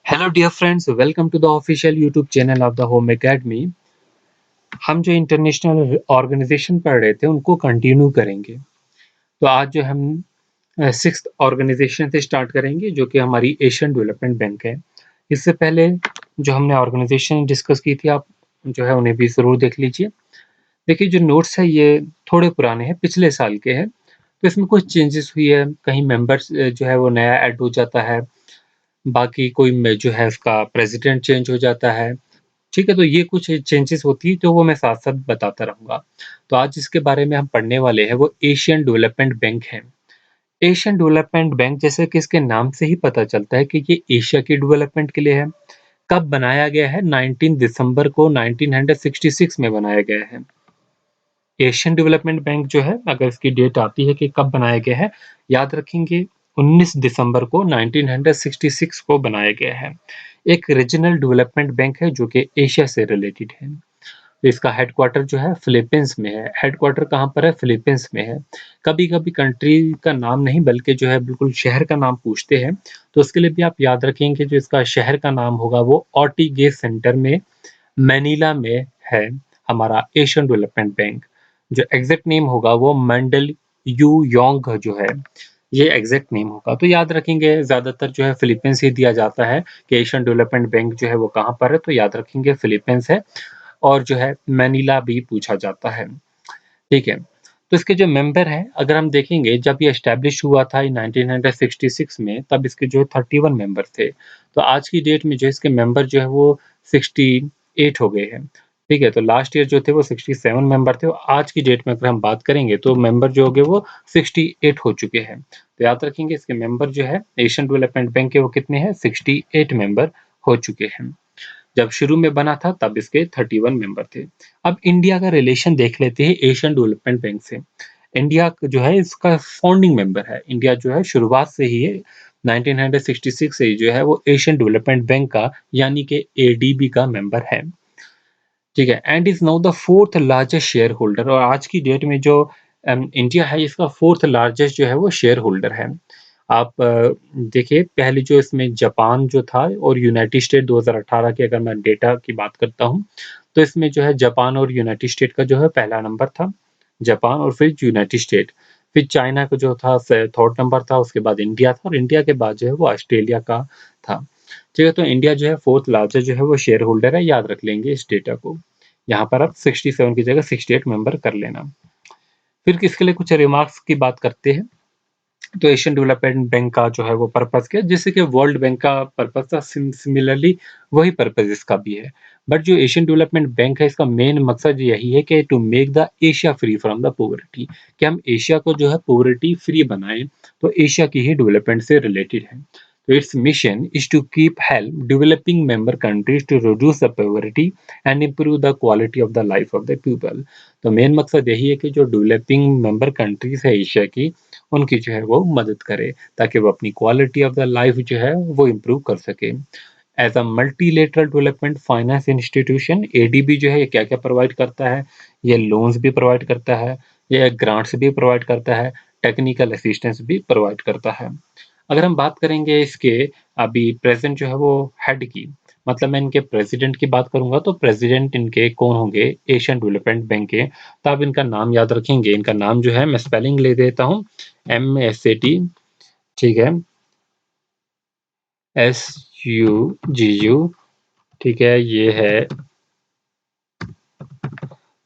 Hello dear friends, welcome to the official YouTube channel of the home academy. हम जो international organisation पढ़ रहे थे उनको कंटिन्यू करेंगे। तो आज जो हम सिक्स्थ ऑर्गेनाइजेशन से स्टार्ट करेंगे जो कि हमारी एशियन डेवलपमेंट बैंक है। इससे पहले जो हमने ऑर्गेनाइजेशन डिस्कस की थी, आप जो है उन्हें भी ज़रूर देख लीजिए। देखिए, जो नोट्स है ये थोड़े पुराने हैं, पिछले साल के हैं, तो इसमें कुछ चेंजेस हुई है। कहीं मेंबर्स जो है वो नया ऐड हो जाता है, बाकी कोई में जो है उसका प्रेसिडेंट चेंज हो जाता है। ठीक है, तो ये कुछ चेंजेस होती है, तो वो मैं साथ-साथ बताता रहूँगा। तो आज जिसके बारे में हम पढ़ने वाले हैं, वो एशियन डेवलपमेंट बैंक है। एशियन डेवलपमेंट बैंक, जैसे कि इसके नाम से ही पता चलता है कि ये एशिया की डेवलपमेंट के लिए है। कब बनाया गया है? 19 दिसंबर को 1966 में बनाया गया है। एशियन डेवलपमेंट बैंक जो है, अगर इसकी डेट आती है कि कब बनाया गया है, याद रखेंगे 19 दिसंबर को 1966 को बनाया गया है। एक रीजनल डेवलपमेंट बैंक है जो कि एशिया से रिलेटेड है। तो इसका हेडक्वार्टर जो है फिलीपींस में है। हेडक्वार्टर कहाँ पर है? फिलीपींस में है। कभी-कभी कंट्री का नाम नहीं बल्कि जो है बिल्कुल शहर का नाम पूछते हैं, तो उसके लिए भी आप याद रखेंगे जो इसका शहर का नाम होगा वो ऑर्टिगे सेंटर में, मैनिला में है हमारा एशियन डेवलपमेंट बैंक। जो एग्जैक्ट नेम होगा वो मंडल यू योंग जो है, ये एग्जैक्ट नेम होगा। तो याद रखेंगे, ज़्यादातर जो है फिलीपींस ही दिया जाता है कि एशियन डेवलपमेंट बैंक जो है वो कहाँ पर है, तो याद रखेंगे फिलीपींस है। और जो है मैनिला भी पूछा जाता है। ठीक है। तो इसके जो मेंबर हैं, अगर हम देखेंगे जब ये एस्टैब्लिश हुआ था इन 1966 में, तब इसके जो 31 मेंबर थे। तो आज की डेट में जो इसके मेंबर जो है वो 68 हो गए हैं। ठीक है, तो लास्ट ईयर जो थे वो 67 मेंबर थे, और आज की डेट में अगर हम बात करेंगे तो मेंबर जो हो गए वो 68 हो चुके हैं। तो याद रखेंगे इसके मेंबर जो है एशियन डेवलपमेंट बैंक के वो कितने हैं? 68 मेंबर हो चुके हैं। जब शुरू में बना था तब इसके 31 मेंबर थे। अब इंडिया का रिलेशन देख लेते हैं एशियन डेवलपमेंट बैंक से। इंडिया जो है इसका फाउंडिंग मेंबर है। इंडिया जो है शुरुआत से ही 1966 से ही जो है वो एशियन डेवलपमेंट बैंक का यानी कि एडीबी का मेंबर है। ठीक है, and is now the fourth largest share holder, और आज की डेट में जो इंडिया है इसका फोर्थ लार्जेस्ट जो है वो शेयर होल्डर है। आप देखिए, पहले जो इसमें जापान जो था और यूनाइटेड स्टेट 2018 की अगर मैं डेटा की बात करता हूँ, तो इसमें जो है जापान और यूनाइटेड स्टेट का जो है पहला नंबर था। जापान और फिर यूनाइटेड स्टेट, फिर चाइना का जो था थर्ड नंबर था, उसके बाद इंडिया था, और इंडिया के बाद जो है वो ऑस्ट्रेलिया का था। ठीक है, तो इंडिया जो है फोर्थ लार्जेस्ट जो है वो शेयर होल्डर है, याद रख लेंगे इस डेटा को। यहाँ पर आप 67 की जगह 68 मेंबर कर लेना। फिर किसके लिए कुछ रिमार्क्स की बात करते हैं। तो एशियन डेवलपमेंट बैंक का जो है वो पर्पस क्या है, जैसे कि वर्ल्ड बैंक का पर्पस था, सिमिलरली वही पर्पस इसका भी है। बट जो एशियन डेवलपमेंट बैंक है इसका मेन मकसद यही है कि to make the Asia free from the poverty, कि हम एशिया को जो है पोवर्टी फ्री बनाएं। तो एशिया की ही डेवलपमेंट से रिलेटेड है। तो its mission is to keep help developing member countries to reduce the poverty and improve the quality of the life of the people. तो मेन मकसद यही है कि जो डेवलपिंग मेंबर कंट्रीज है एशिया की, उनकी जो है वो मदद करे, ताकि वो अपनी क्वालिटी ऑफ द लाइफ जो है वो इम्प्रूव कर सके। As a multilateral development finance institution, ADB जो है ये क्या क्या प्रोवाइड करता है? ये लोन्स भी प्रोवाइड करता है, ये ग्रांट्स भी प्रोवाइड करता है, टेक्निकल असिस्टेंस भी प्रोवाइड करता है। अगर हम बात करेंगे इसके अभी प्रेजेंट जो है वो हेड की, मतलब मैं इनके प्रेसिडेंट की बात करूंगा, तो प्रेसिडेंट इनके कौन होंगे एशियन डेवलपमेंट बैंक के? तो आप इनका नाम याद रखेंगे। इनका नाम जो है मैं स्पेलिंग ले देता हूँ, MACT, ठीक है, SUGU, ठीक है, ये है।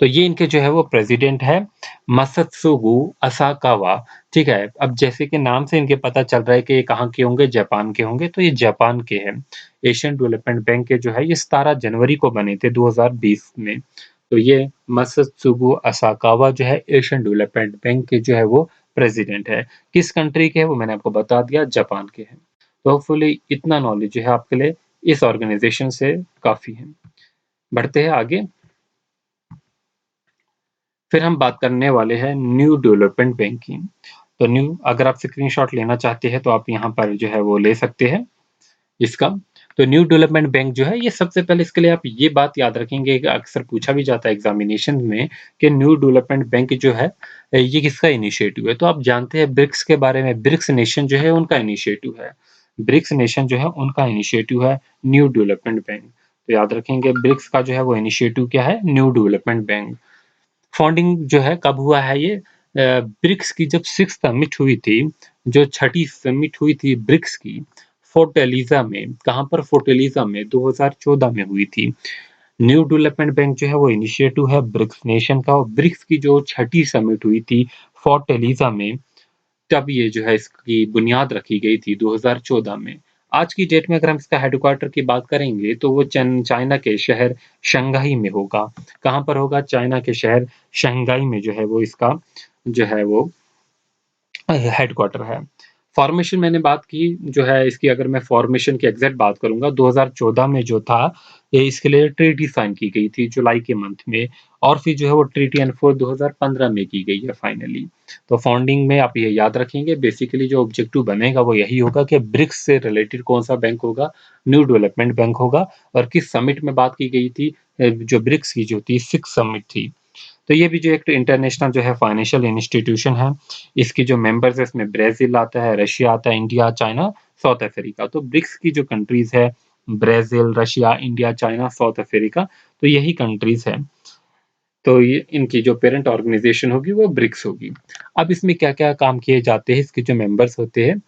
तो ये इनके जो है वो प्रेसिडेंट है मसत्सुगु असाकावा। ठीक है, अब जैसे कि नाम से इनके पता चल रहा है कि ये कहाँ के होंगे, जापान के होंगे, तो ये जापान के हैं। एशियन डेवलपमेंट बैंक के जो है ये 17 जनवरी को बने थे 2020 में। तो ये मसत्सुगु असाकावा जो है एशियन डेवलपमेंट बैंक के जो है वो प्रेसिडेंट है। किस कंट्री के है वो मैंने आपको बता दिया, जापान के हैं। तो होपफुली इतना नॉलेज जो है आपके लिए इस ऑर्गेनाइजेशन से काफ़ी है। बढ़ते हैं आगे। फिर हम बात करने वाले हैं न्यू डेवलपमेंट बैंक की। तो न्यू, अगर आप स्क्रीनशॉट लेना चाहते हैं तो आप यहाँ पर जो है वो ले सकते हैं इसका। तो न्यू डेवलपमेंट बैंक जो है ये, सबसे पहले इसके लिए आप ये बात याद रखेंगे कि अक्सर पूछा भी जाता है एग्जामिनेशन में कि न्यू डेवलपमेंट बैंक जो है ये किसका इनिशिएटिव है। तो आप जानते हैं ब्रिक्स के बारे में, ब्रिक्स नेशन जो है उनका इनिशिएटिव है। ब्रिक्स नेशन जो है उनका इनिशिएटिव है न्यू डेवलपमेंट बैंक। तो याद रखेंगे ब्रिक्स का जो है वो इनिशिएटिव क्या है, न्यू डेवलपमेंट बैंक। फंडिंग जो है कब हुआ है ये, ब्रिक्स की जब 6th समिट हुई थी, जो छठी समिट हुई थी ब्रिक्स की, फोर्टलीजा में, कहाँ पर, फोर्टलीजा में 2014 में हुई थी। न्यू डेवलपमेंट बैंक जो है वो इनिशिएटिव है ब्रिक्स नेशन का, और ब्रिक्स की जो छठी समिट हुई थी फोर्टलीजा में, तब ये जो है इसकी बुनियाद रखी गई थी 2014 में। आज की डेट में अगर हम इसका हेडक्वार्टर की बात करेंगे तो वो चाइना के शहर शंघाई में होगा। कहाँ पर होगा, चाइना के शहर शंघाई में जो है वो इसका जो है वो हेडक्वार्टर है। फॉर्मेशन मैंने बात की जो है इसकी, अगर मैं फॉर्मेशन की एग्जैक्ट बात करूंगा, 2014 में जो था ये इसके लिए ट्रीटी साइन की गई थी जुलाई के मंथ में, और फिर जो है वो ट्रीटी एनफोर्स 2015 में की गई है फाइनली। तो फाउंडिंग में आप ये याद रखेंगे, बेसिकली जो ऑब्जेक्टिव बनेगा वो यही होगा कि ब्रिक्स से रिलेटेड कौन सा बैंक होगा, न्यू डेवलपमेंट बैंक होगा। और किस समिट में बात की गई थी, जो ब्रिक्स की जो थी 6 समिट थी। तो ये भी जो एक इंटरनेशनल जो है फाइनेंशियल इंस्टीट्यूशन है, इसकी जो मेंबर्स है इसमें ब्राज़ील आता है, रशिया आता है, इंडिया, चाइना, साउथ अफ्रीका। तो ब्रिक्स की जो कंट्रीज़ है, Brazil, Russia, India, China, south Africa, तो यही कंट्रीज़ है। तो ये इनकी जो पेरेंट ऑर्गेनाइजेशन होगी वो ब्रिक्स होगी। अब इसमें क्या-क्या काम किए जाते हैं, इसके जो मेंबर्स होते हैं,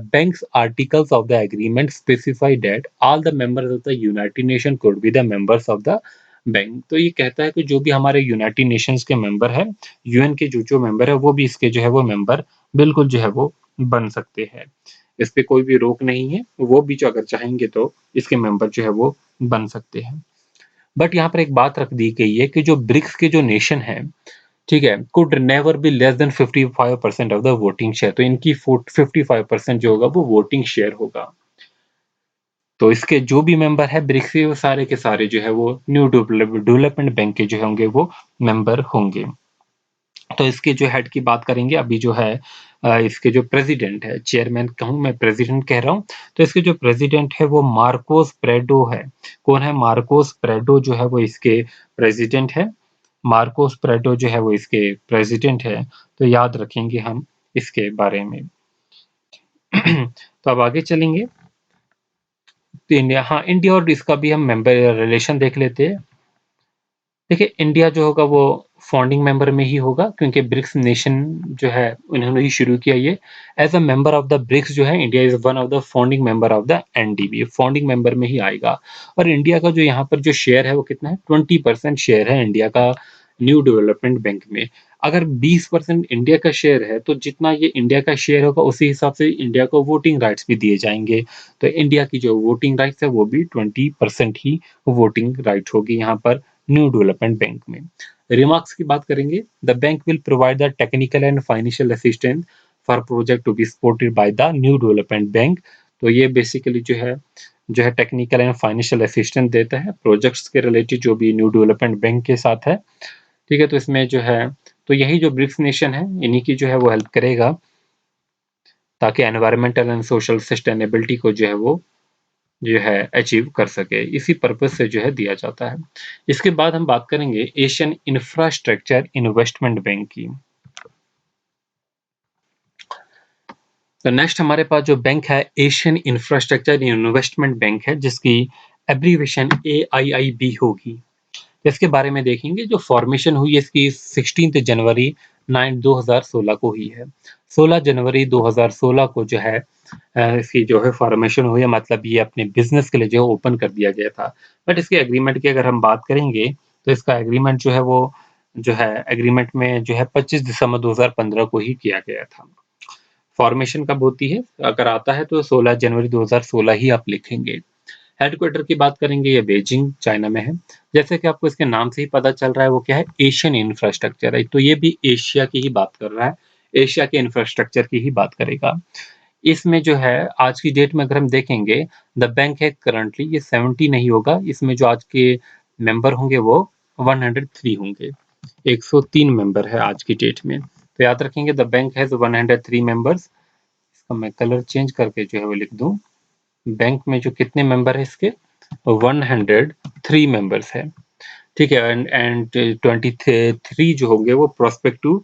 banks articles of the agreement specify that all the members of the United nation could be the members of the bank. तो ये कहता है कि जो भी हमारे यूनाइटेड नेशंस के मेंबर हैं, यूएन के जो मेंबर है वो भी इसके जो है वो मेंबर बिल्कुल जो है वो बन सकते हैं। इस पे कोई भी रोक नहीं है, वो भी जो अगर चाहेंगे तो इसके मेंबर जो है वो बन सकते हैं। बट यहाँ पर एक बात रख दी गई है कि जो ब्रिक्स के जो नेशन है, ठीक है, could never be less than 55% of the voting share. तो इनकी 55% जो होगा वो वोटिंग शेयर होगा। तो इसके जो भी मेंबर है ब्रिक्स के, वो सारे के सारे जो है वो न्यू डेवलपमेंट बैंक के जो होंगे वो मेंबर होंगे। तो इसके जो हेड की बात करेंगे, अभी जो है इसके जो प्रेसिडेंट है, चेयरमैन कहूँ मैं, प्रेसिडेंट कह रहा हूँ, तो इसके जो प्रेसिडेंट है वो मार्कोस प्रेडो है। कौन है, मार्कोस प्रेडो जो है वो इसके प्रेसिडेंट है। मार्कोस प्रेडो जो है वो इसके प्रेसिडेंट है। तो याद रखेंगे हम इसके बारे में। तो अब आगे चलेंगे। तो इंडिया, हाँ, इंडिया और इसका भी हम मेंबर रिलेशन देख लेते हैं। देखिए इंडिया जो होगा वो फाउंडिंग मेंबर में ही होगा, क्योंकि ब्रिक्स नेशन जो है उन्होंने ही शुरू किया ये। As a member of the BRICS जो है India is one of the founding member of the NDB, founding member में ही आएगा। और इंडिया का जो यहाँ पर जो शेयर है वो कितना है, 20% शेयर है इंडिया का न्यू डेवलपमेंट बैंक में। अगर 20% इंडिया का शेयर है तो जितना ये इंडिया का शेयर होगा उसी हिसाब से इंडिया को वोटिंग राइट्स भी दिए जाएंगे। तो इंडिया की जो वोटिंग राइट्स है वो भी 20% ही वोटिंग राइट होगी यहाँ पर न्यू डेवलपमेंट बैंक में। रिमार्क्स की बात करेंगे, the bank will provide the technical and financial assistance for project to be supported by the new development bank. तो ये बेसिकली जो है टेक्निकल एंड फाइनेंशियल असिस्टेंस देता है प्रोजेक्ट्स के रिलेटेड जो भी न्यू डेवलपमेंट बैंक के साथ है। ठीक है, तो इसमें जो है, तो यही जो ब्रिक्स नेशन है इन्हीं की जो है वो हेल्प करेगा, ताकि एनवायरमेंटल एंड सोशल सस्टेनेबिलिटी को जो है अचीव कर सके, इसी पर्पज से जो है दिया जाता है। इसके बाद हम बात करेंगे एशियन इंफ्रास्ट्रक्चर इन्वेस्टमेंट बैंक की। तो नेक्स्ट हमारे पास जो बैंक है एशियन इंफ्रास्ट्रक्चर इन्वेस्टमेंट बैंक है, जिसकी एब्रीवेशन AIIB होगी। इसके बारे में देखेंगे, जो फॉर्मेशन हुई इसकी 16 जनवरी 2016 को हुई है। 16 जनवरी 2016 को जो है इसकी जो है फॉर्मेशन हुई है, मतलब ये अपने बिजनेस के लिए जो है ओपन कर दिया गया था। बट इसके एग्रीमेंट की अगर हम बात करेंगे तो इसका एग्रीमेंट जो है वो जो है एग्रीमेंट में जो है 25 दिसंबर 2015 को ही किया गया था। फॉर्मेशन कब होती है, अगर आता है तो 16 जनवरी 2016 ही आप लिखेंगे। हेडक्वार्टर की बात करेंगे, ये बीजिंग चाइना में है। जैसे कि आपको इसके नाम से ही पता चल रहा है वो क्या है, एशियन इंफ्रास्ट्रक्चर है, तो ये भी एशिया की ही बात कर रहा है, एशिया के इंफ्रास्ट्रक्चर की ही बात करेगा। इसमें जो है आज की डेट में अगर हम देखेंगे, द बैंक है करंटली ये 70 नहीं होगा, इसमें जो आज के मेंबर होंगे वो 103 होंगे। 103 मेंबर है आज की डेट में। तो याद रखेंगे द बैंक हैज 103 मेंबर्स। इसका मैं कलर चेंज करके जो है वो लिख दूं, बैंक में जो कितने मेंबर है इसके, 103 मेंबर्स है। ठीक है, एंड 23 जो होंगे वो प्रोस्पेक्टिव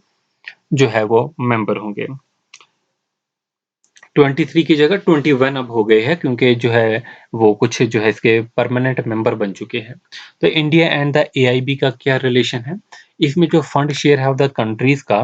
जो है वो मेंबर होंगे। 23 की जगह 21 अब हो गए हैं, क्योंकि जो है वो कुछ जो है इसके परमानेंट मेंबर बन चुके हैं। तो इंडिया एंड द एआईबी का क्या रिलेशन है? इसमें जो फंड शेयर है ऑफ द कंट्रीज़ का,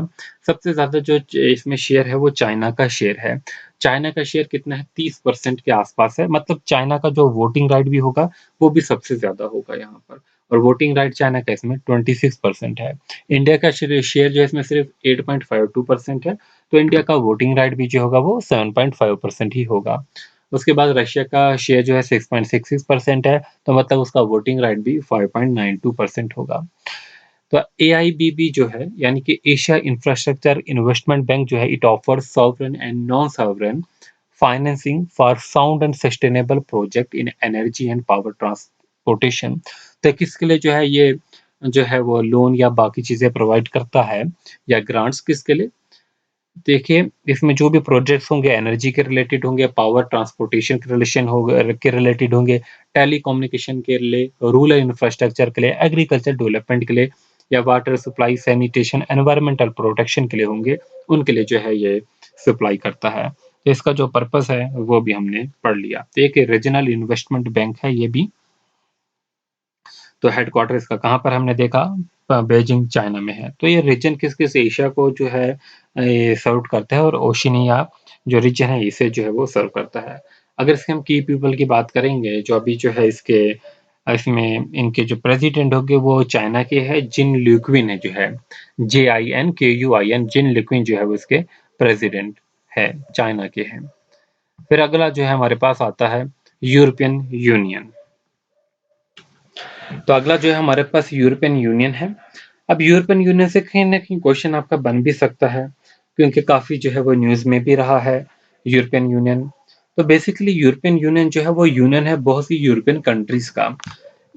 सबसे ज़्यादा जो इसमें शेयर है वो चाइना का शेयर है। चाइना का शेयर कितना है? 30% के आसपास है। मतलब चाइना का जो वोटिंग राइट भी होगा, वो भी सबसे ज़्यादा होगा यहाँ पर, और वोटिंग राइट चाइना का इसमें 26% है। इंडिया का शेयर जो है इसमें सिर्फ 8.52% है। तो इंडिया का वोटिंग राइट भी जो होगा वो 7.5% ही होगा। उसके बाद रशिया का शेयर जो है 6.66% है, तो मतलब उसका वोटिंग राइट भी 5.92% होगा। तो एआईबीबी जो है, यानी कि एशिया इंफ्रास्ट्रक्चर इन्वेस्टमेंट बैंक जो है, it offers sovereign and non sovereign financing for sound and sustainable project in energy and power transportation. तो किसके लिए जो है ये जो है वो लोन या बाकी चीज़ें प्रोवाइड करता है, या ग्रांट्स किसके लिए? देखिए, इसमें जो भी प्रोजेक्ट्स होंगे एनर्जी के रिलेटेड होंगे, पावर ट्रांसपोर्टेशन के रिलेटेड होंगे, टेलीकम्युनिकेशन के लिए, रूरल इंफ्रास्ट्रक्चर के लिए, एग्रीकल्चर डेवलपमेंट के लिए, या water supply, sanitation, environmental protection के लिए होंगे, उनके लिए जो है ये सप्लाई करता है। तो इसका जो पर्पस है वो भी हमने पढ़ लिया। तो एक रीजनल इन्वेस्टमेंट बैंक है ये भी। तो हेडक्वार्टर इसका कहाँ पर हमने देखा? बीजिंग चाइना में है। तो ये रीजन किस-किस एशिया को जो है ये सर्व करता है, और ओशिनिया जो रीजन है इसे जो है वो सर्व करता है। अगर इसके हम की पीपल की बात करेंगे, जो अभी जो है इसमें इनके जो प्रेसिडेंट होंगे वो चाइना के हैं, जिन ल्यूक्विन है जो है, JINKUIN, जिन ल्यूक्विन जो है वो इसके प्रेसिडेंट है, चाइना के हैं। फिर अगला जो है हमारे पास आता है यूरोपियन यूनियन। तो अगला जो है हमारे पास यूरोपियन यूनियन है। अब यूरोपियन यूनियन से कहीं न कहीं क्वेश्चन आपका बन भी सकता है, क्योंकि काफ़ी जो है वो न्यूज़ में भी रहा है यूरोपियन यूनियन। तो बेसिकली यूरोपियन यूनियन जो है वो यूनियन है बहुत सी यूरोपियन कंट्रीज़ का।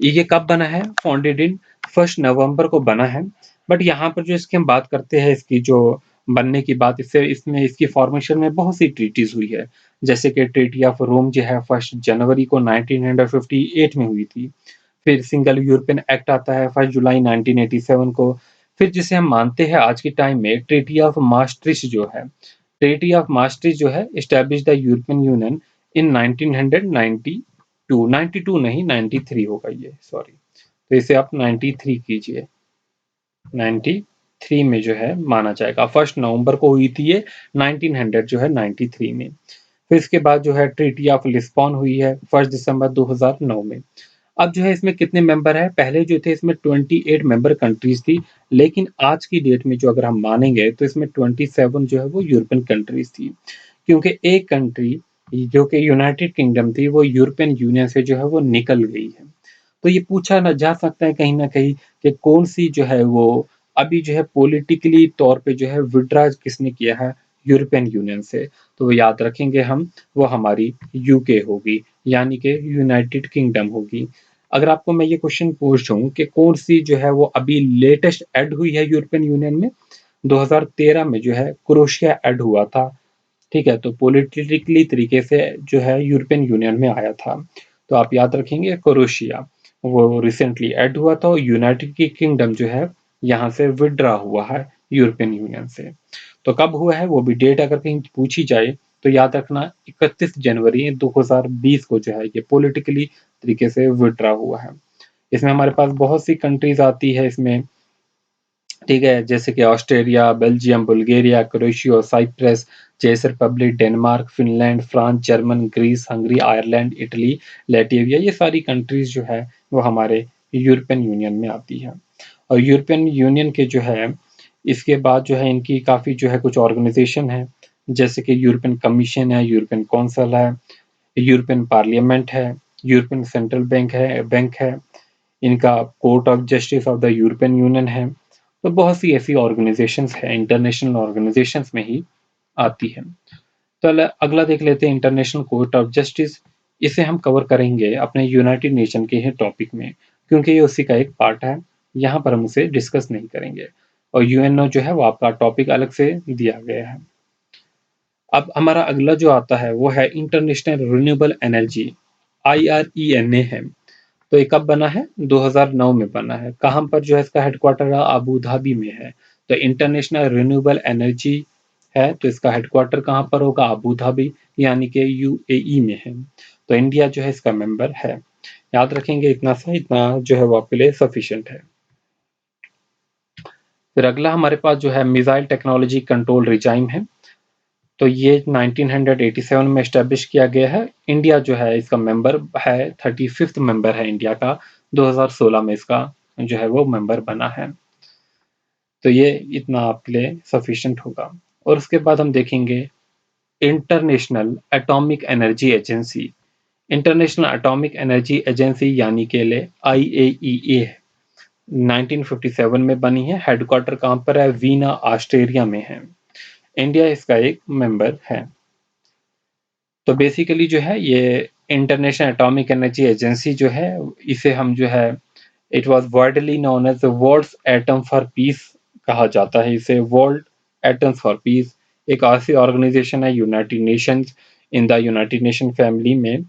ये कब बना है? फाउंडेड इन 1 नवंबर को बना है। बट यहाँ पर जो इसकी हम बात करते हैं, इसकी जो बनने की बात, इससे इसमें इसकी फॉर्मेशन में बहुत सी ट्रीटीज़ हुई है। जैसे कि ट्रीटी ऑफ रोम जो है 1 जनवरी को 1958 में हुई थी। फिर सिंगल यूरोपियन एक्ट आता है 1 जुलाई 1987 को। फिर जिसे हम मानते हैं आज के टाइम में ट्रीटी ऑफ maastricht जो है, ट्रीटी ऑफ maastricht जो है establish the European union in 1992, 92 नहीं 93 होगा ये, सॉरी। तो इसे आप 93 कीजिए, 93 में जो है माना जाएगा। 1 नवंबर को हुई थी ये, 1900 जो है 93 में। फिर इसके बाद जो है ट्रीटी ऑफ लिस्बन हुई है 1 दिसंबर 2009 में। अब जो है इसमें कितने मेंबर हैं? पहले जो थे इसमें 28 मेंबर कंट्रीज़ थी, लेकिन आज की डेट में जो अगर हम मानेंगे तो इसमें 27 जो है वो यूरोपियन कंट्रीज़ थी। क्योंकि एक कंट्री जो कि यूनाइटेड किंगडम थी, वो यूरोपियन यूनियन से जो है वो निकल गई है। तो ये पूछा ना जा सकता है कहीं न कहीं कि कौन-सी जो है वो अभी जो है पॉलिटिकली तौर पे जो है विथड्रॉ किसने किया है यूरोपियन यूनियन से। तो वो याद रखेंगे हम, वो हमारी यूके होगी, यानी कि यूनाइटेड किंगडम होगी। अगर आपको मैं ये क्वेश्चन पूछूँ कि कौन-सी जो है वो अभी लेटेस्ट ऐड हुई है यूरोपियन यूनियन में, 2013 में जो है क्रोएशिया ऐड हुआ था। ठीक है? तो पॉलिटिकली तरीके से जो है यूरोपियन यूनियन में आया था। तो आप याद रखेंगे क्रोएशिया, वो रिसेंटली ऐड हुआ था, और यूनाइटेड की किंगडम जो है यहाँ से विथड्रॉ हुआ है यूरोपियन यूनियन से। तो कब हुआ है वो भी डेट अगर कहीं पूछी जाए तो याद रखना 31 जनवरी 2020 को जो है ये पॉलिटिकली तरीके से विथड्रॉ हुआ है। इसमें हमारे पास बहुत सी कंट्रीज़ आती है इसमें, ठीक है? जैसे कि Australia, Belgium, Bulgaria, Croatia, Cyprus, चेक Republic, Denmark, Finland, France, German, Greece, Hungary, Ireland, Italy, Latvia, ये सारी कंट्रीज़ जो है वो हमारे यूरोपियन यूनियन में आती है। और यूरोपियन यूनियन के जो है इसके बाद जो है इनकी काफ़ी जो है कुछ ऑर्गेनाइज़ेशन है, जैसे कि यूरोपियन कमीशन है, यूरोपियन काउंसिल है, यूरोपियन पार्लियामेंट है, यूरोपियन सेंट्रल बैंक है, इनका court of justice of the European union है। तो बहुत सी ऐसी ऑर्गेनाइजेशंस हैं, इंटरनेशनल ऑर्गेनाइजेशंस में ही आती हैं। तो अगला देख लेते हैं इंटरनेशनल कोर्ट ऑफ जस्टिस। इसे हम कवर करेंगे अपने यूनाइटेड नेशन के ही टॉपिक में, क्योंकि ये उसी का एक पार्ट है। यहाँ पर हम उसे डिस्कस नहीं करेंगे, और यूएनओ जो है वो आपका टॉपिक अलग से दिया गया है। अब हमारा अगला जो आता है वो है इंटरनेशनल रिन्यूएबल एनर्जी, IRENA है। तो ये कब बना है? 2009 में बना है। कहाँ पर जो है इसका हेडक्वार्टर अबू धाबी में है। तो इंटरनेशनल रिन्यूएबल एनर्जी है, तो इसका हेडक्वार्टर कहाँ पर होगा? अबू धाबी यानी कि यूएई में है। तो इंडिया जो है इसका मेंबर है। याद रखेंगे इतना सा, इतना जो है वो आपके लिए सफिशिएंट है। फिर अगला हमारे पास जो है मिसाइल टेक्नोलॉजी कंट्रोल रिजाइम है। तो ये 1987 में एस्टेब्लिश किया गया है। इंडिया जो है इसका मेंबर है, 35th मेंबर है इंडिया का। 2016 में इसका जो है वो मेंबर बना है। तो ये इतना आपके लिए सफिशिएंट होगा। और उसके बाद हम देखेंगे international atomic energy agency. International atomic energy agency यानी कि IAEA 1957 में बनी है। हेडक्वार्टर कहाँ पर है? वीना ऑस्ट्रेलिया में है। इंडिया इसका एक मेंबर है। तो बेसिकली जो है ये इंटरनेशनल एटॉमिक एनर्जी एजेंसी जो है, इसे हम जो है it was widely known as the world's atom for peace कहा जाता है। इसे वर्ल्ड एटम्स फॉर पीस एक ऐसी ऑर्गेनाइजेशन है United Nations, in the United nation family में।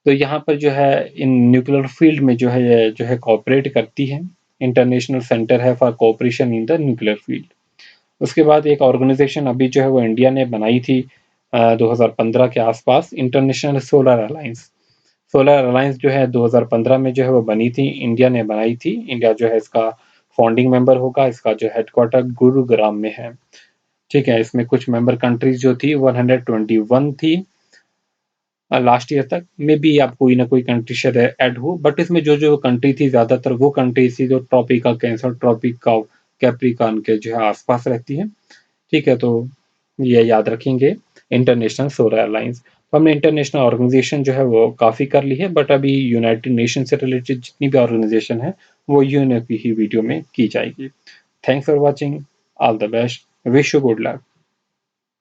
तो यहाँ पर जो है इन न्यूक्लियर फील्ड में जो है ये जो है कोऑपरेट करती है। इंटरनेशनल सेंटर है for cooperation in the nuclear field. उसके बाद एक ऑर्गेनाइजेशन अभी जो है वो इंडिया ने बनाई थी 2015 के आसपास, international solar alliance. Solar alliance जो है 2015 में जो है वो बनी थी, इंडिया ने बनाई थी। इंडिया जो है इसका फाउंडिंग मेंबर होगा। इसका जो हेडक्वार्टर गुरुग्राम में है। ठीक है, इसमें कुछ मेंबर कंट्रीज जो थी 121 थी लास्ट ईयर तक। मे बी आप कोई ना कोई कंट्री शायद ऐड हो, बट इसमें जो जो कंट्री थी ज्यादातर वो कंट्री थी जो ट्रॉपिकल कैंसर, ट्रॉपिकल कैप्रिकॉन के जो है आसपास रहती है। ठीक है, तो ये याद रखेंगे इंटरनेशनल सोलर अलायंस। हमने इंटरनेशनल ऑर्गेनाइजेशन जो है वो काफ़ी कर ली है, बट अभी यूनाइटेड नेशन से रिलेटेड जितनी भी ऑर्गेनाइजेशन है वो यूएनएपी ही वीडियो में की जाएगी। Thanks for watching, all the best, wish you good luck.